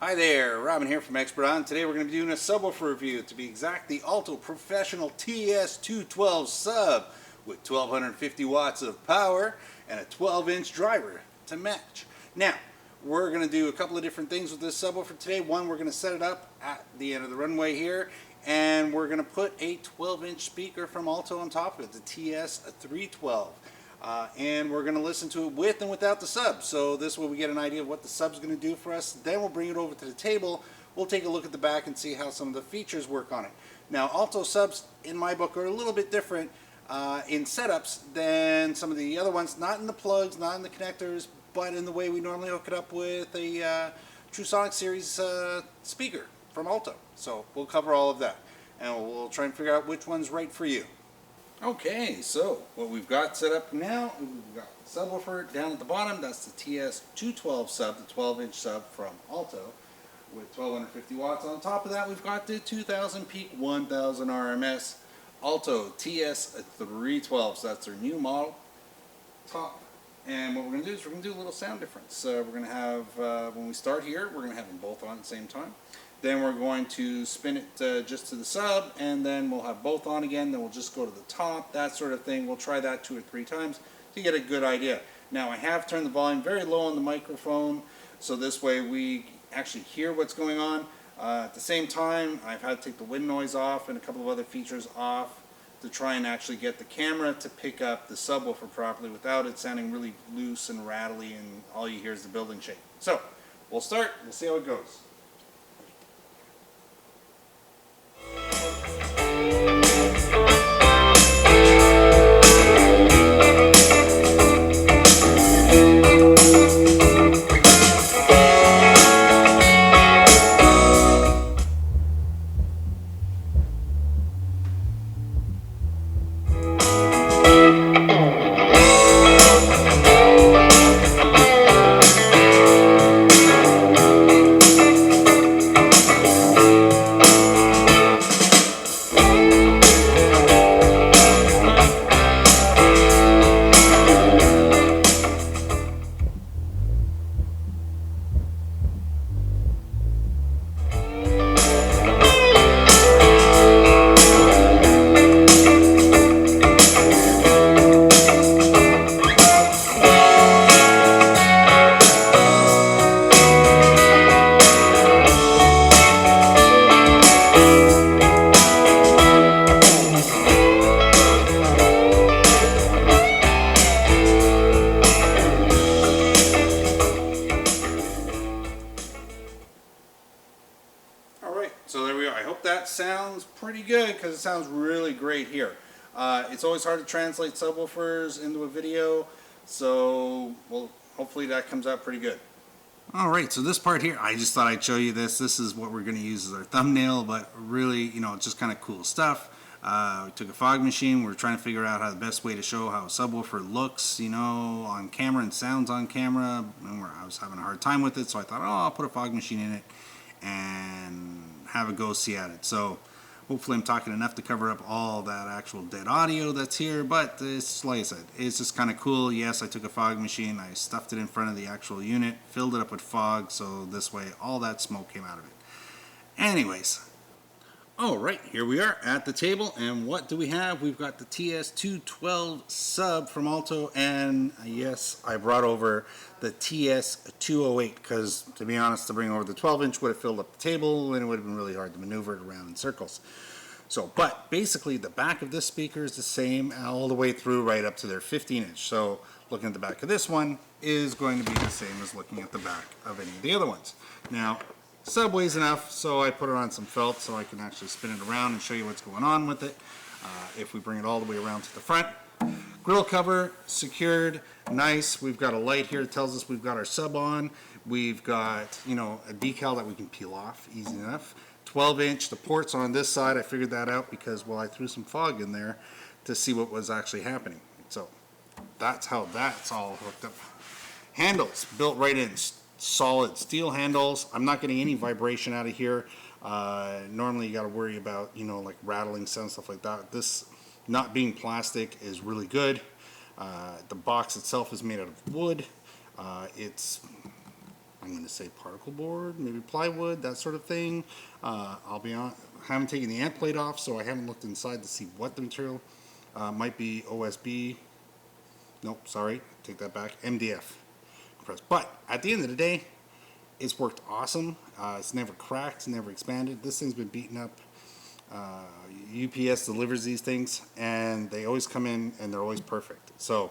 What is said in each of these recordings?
Hi there, Robin here from Expert On. Today we're going to be doing a subwoofer review. To be exact, the Alto Professional TS212 sub with 1250 watts of power and a 12-inch driver to match. Now, we're going to do a couple of different things with this subwoofer today. One, we're going to set it up at the end of the runway here, and we're going to put a 12-inch speaker from Alto on top of it, the TS312. And we're going to listen to it with and without the sub. So this way we get an idea of what the sub's going to do for us. Then we'll bring it over to the table. We'll take a look at the back and see how some of the features work on it. Now, Alto subs, in my book, are a little bit different in setups than some of the other ones. Not in the plugs, not in the connectors, but in the way we normally hook it up with a TrueSonic series speaker from Alto. So we'll cover all of that. And we'll try and figure out which one's right for you. Okay, so what we've got set up now, we've got the subwoofer down at the bottom. That's the TS212 sub, the 12-inch sub from Alto with 1250 watts. On top of that, we've got the 2000 peak, 1000 RMS Alto TS312. So that's their new model top. And what we're going to do is we're going to do a little sound difference. We're going to have, when we start here, we're going to have them both on at the same time. Then we're going to spin it just to the sub, and then we'll have both on again. Then we'll just go to the top, that sort of thing. We'll try that 2 or 3 times to get a good idea. Now, I have turned the volume very low on the microphone, so this way we actually hear what's going on. At the same time, I've had to take the wind noise off and a couple of other features off to try and actually get the camera to pick up the subwoofer properly without it sounding really loose and rattly, and all you hear is the building shake. So, we'll start. We'll see how it goes. So there we are. I hope that sounds pretty good because it sounds really great here. It's always hard to translate subwoofers into a video, so well, hopefully that comes out pretty good. Alright, so this part here, I just thought I'd show you this. This is what we're going to use as our thumbnail, but really, you know, just kind of cool stuff. We took a fog machine. We're trying to figure out how the best way to show how a subwoofer looks, you know, on camera and sounds on camera. And I was having a hard time with it, so I thought, oh, I'll put a fog machine in it and have a go see at it. So hopefully I'm talking enough to cover up all that actual dead audio that's here, but it's like I said, it's just kind of cool. Yes, I took a fog machine, I stuffed it in front of the actual unit, filled it up with fog, so this way all that smoke came out of it. Anyways, alright, here we are at the table, and what do we have? We've got the TS212 sub from Alto, and yes, I brought over the TS208 because, to be honest, to bring over the 12-inch would have filled up the table and it would have been really hard to maneuver it around in circles. So, but basically the back of this speaker is the same all the way through right up to their 15-inch. So looking at the back of this one is going to be the same as looking at the back of any of the other ones. Now, sub weighs enough, so I put it on some felt so I can actually spin it around and show you what's going on with it. If we bring it all the way around to the front, grill cover secured, nice. We've got a light here that tells us we've got our sub on. We've got, you know, a decal that we can peel off easy enough. 12-inch, the ports on this side, I figured that out because, well, I threw some fog in there to see what was actually happening. So that's how that's all hooked up. Handles built right in, solid steel handles. I'm not getting any vibration out of here. Normally you got to worry about, you know, like rattling sound, stuff like that. This not being plastic is really good. The box itself is made out of wood. It's I'm going to say particle board, maybe plywood, that sort of thing. I'll be on. I haven't taken the amp plate off, so I haven't looked inside to see what the material might be. OSB. Nope, sorry, take that back. MDF. But at the end of the day, it's worked awesome. It's never cracked, never expanded. This thing's been beaten up. UPS delivers these things, and they always come in, and they're always perfect. So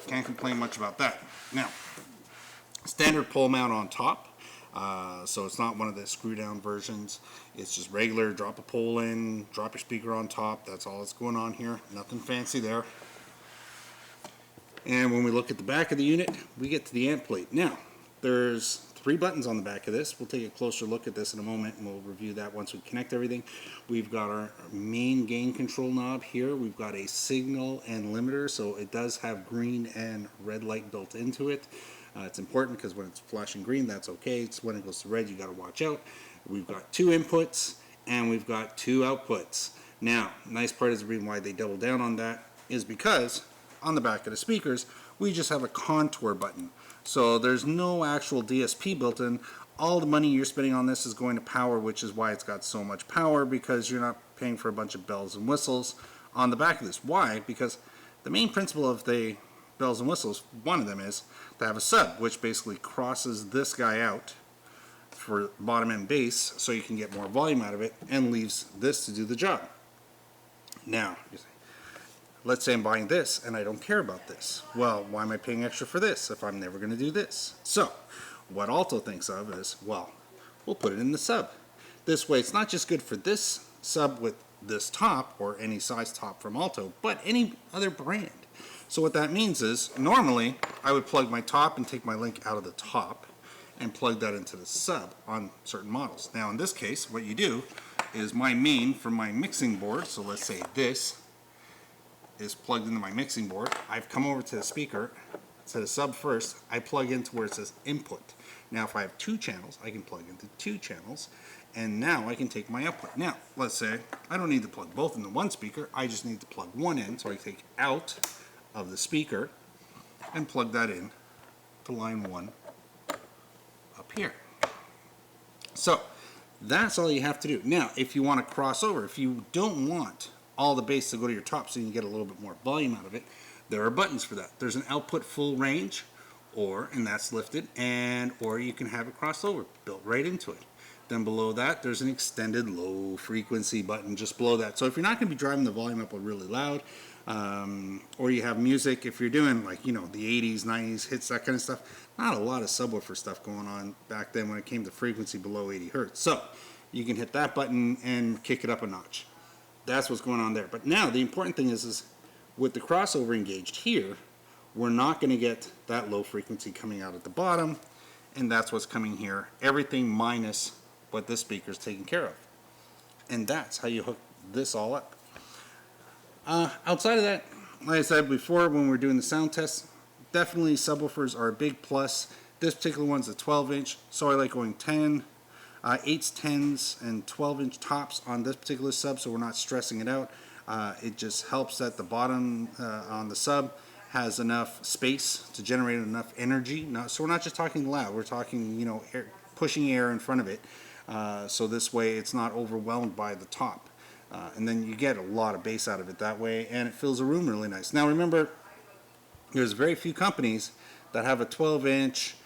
can't complain much about that. Now, standard pole mount on top. So it's not one of the screw down versions. It's just regular, drop a pole in, drop your speaker on top. That's all that's going on here. Nothing fancy there. And when we look at the back of the unit, we get to the amp plate. Now, there's 3 buttons on the back of this. We'll take a closer look at this in a moment, and we'll review that once we connect everything. We've got our main gain control knob here. We've got a signal and limiter, so it does have green and red light built into it. It's important because when it's flashing green, that's okay. It's when it goes to red, you got to watch out. We've got 2 inputs and we've got 2 outputs. Now, nice part is the reason why they double down on that is because on the back of the speakers, we just have a contour button. So there's no actual DSP built in. All the money you're spending on this is going to power, which is why it's got so much power, because you're not paying for a bunch of bells and whistles on the back of this. Why? Because the main principle of the bells and whistles, one of them is to have a sub, which basically crosses this guy out for bottom end bass so you can get more volume out of it, and leaves this to do the job. Now, let's say I'm buying this and I don't care about this. Well, why am I paying extra for this if I'm never going to do this? So, what Alto thinks of is, well, we'll put it in the sub. This way, it's not just good for this sub with this top, or any size top from Alto, but any other brand. So what that means is, normally, I would plug my top and take my link out of the top and plug that into the sub on certain models. Now, in this case, what you do is my main from my mixing board, so let's say this is plugged into my mixing board. I've come over to the speaker, to the sub first. I plug into where it says input. Now, if I have 2 channels, I can plug into 2 channels, and now I can take my output. Now, let's say I don't need to plug both into one speaker. I just need to plug one in, so I take out of the speaker and plug that in to line 1 up here. So that's all you have to do. Now, if you want to cross over, if you don't want all the bass to go to your top so you can get a little bit more volume out of it, there are buttons for that. There's an output full range, and that's lifted, or you can have it crossed over, built right into it. Then below that, there's an extended low frequency button just below that. So if you're not going to be driving the volume up really loud, or you have music, if you're doing like, the 80s, 90s hits, that kind of stuff, not a lot of subwoofer stuff going on back then when it came to frequency below 80 hertz. So you can hit that button and kick it up a notch. That's what's going on there. But now the important thing is with the crossover engaged here, we're not going to get that low frequency coming out at the bottom, and that's what's coming here. Everything minus what this speaker is taking care of. And that's how you hook this all up. Outside of that, like I said before when we were doing the sound test, definitely subwoofers are a big plus. This particular one's a 12-inch, so I like going 8s, 10s, and 12-inch tops on this particular sub, so we're not stressing it out. It just helps that the bottom on the sub has enough space to generate enough energy. So we're not just talking loud, we're talking, pushing air in front of it. So this way it's not overwhelmed by the top. And then you get a lot of bass out of it that way, and it fills a room really nice. Now remember, there's very few companies that have a 12-inch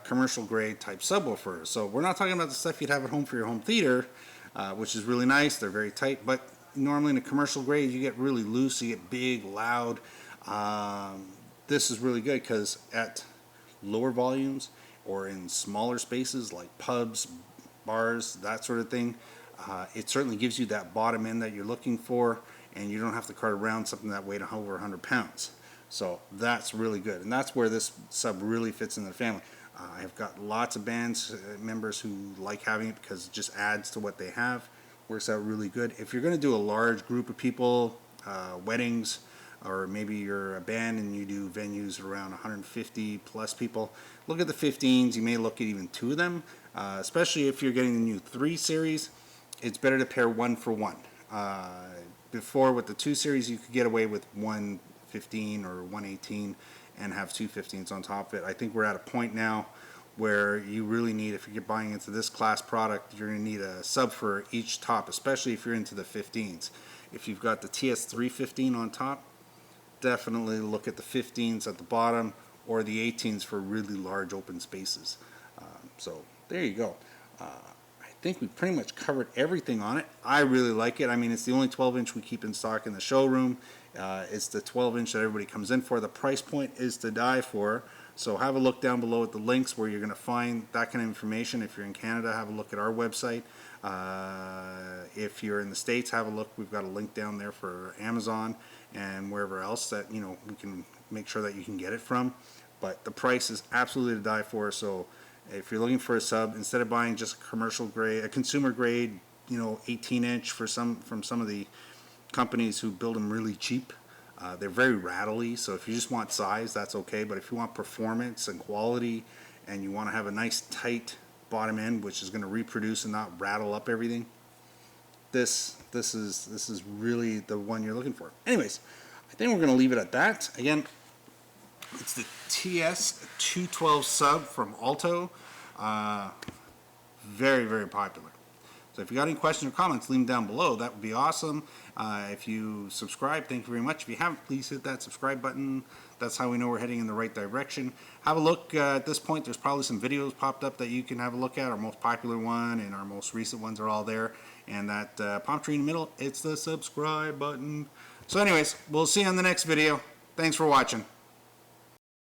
commercial grade type subwoofer. So we're not talking about the stuff you'd have at home for your home theater, which is really nice. They're very tight, but normally in a commercial grade you get really loose, you get big, loud. This is really good because at lower volumes or in smaller spaces like pubs, bars, that sort of thing, it certainly gives you that bottom end that you're looking for, and you don't have to cart around something that weighed over 100 pounds. So that's really good, and that's where this sub really fits in the family. I've got lots of bands members who like having it because it just adds to what they have. Works out really good. If you're going to do a large group of people, weddings, or maybe you're a band and you do venues around 150 plus people, look at the 15s. You may look at even 2 of them, especially if you're getting the new 3 series. It's better to pair 1 for 1. Before with the 2 series, you could get away with 115 or 118 and have 2 15s on top of it. I think we're at a point now where you really need, if you're buying into this class product, you're going to need a sub for each top, especially if you're into the 15s. If you've got the TS315 on top, definitely look at the 15s at the bottom or the 18s for really large open spaces. So there you go. I think we pretty much covered everything on it. I really like it. I mean, it's the only 12-inch we keep in stock in the showroom. It's the 12-inch that everybody comes in for. The price point is to die for. So have a look down below at the links where you're going to find that kind of information. If you're in Canada, have a look at our website. If you're in the States, have a look. We've got a link down there for Amazon and wherever else that, you know, we can make sure that you can get it from. But the price is absolutely to die for. So if you're looking for a sub, instead of buying just a commercial grade, a consumer grade, you know, 18-inch from some of the companies who build them really cheap, they're very rattly. So if you just want size, that's okay. But if you want performance and quality, and you want to have a nice tight bottom end, which is going to reproduce and not rattle up everything, this is really the one you're looking for. Anyways, I think we're going to leave it at that. Again, it's the TS212 sub from Alto. Very, very popular. So if you got any questions or comments, leave them down below. That would be awesome. If you subscribe, thank you very much. If you haven't, please hit that subscribe button. That's how we know we're heading in the right direction. Have a look. At this point, there's probably some videos popped up that you can have a look at. Our most popular one and our most recent ones are all there. And that palm tree in the middle, it's the subscribe button. So anyways, we'll see you on the next video. Thanks for watching.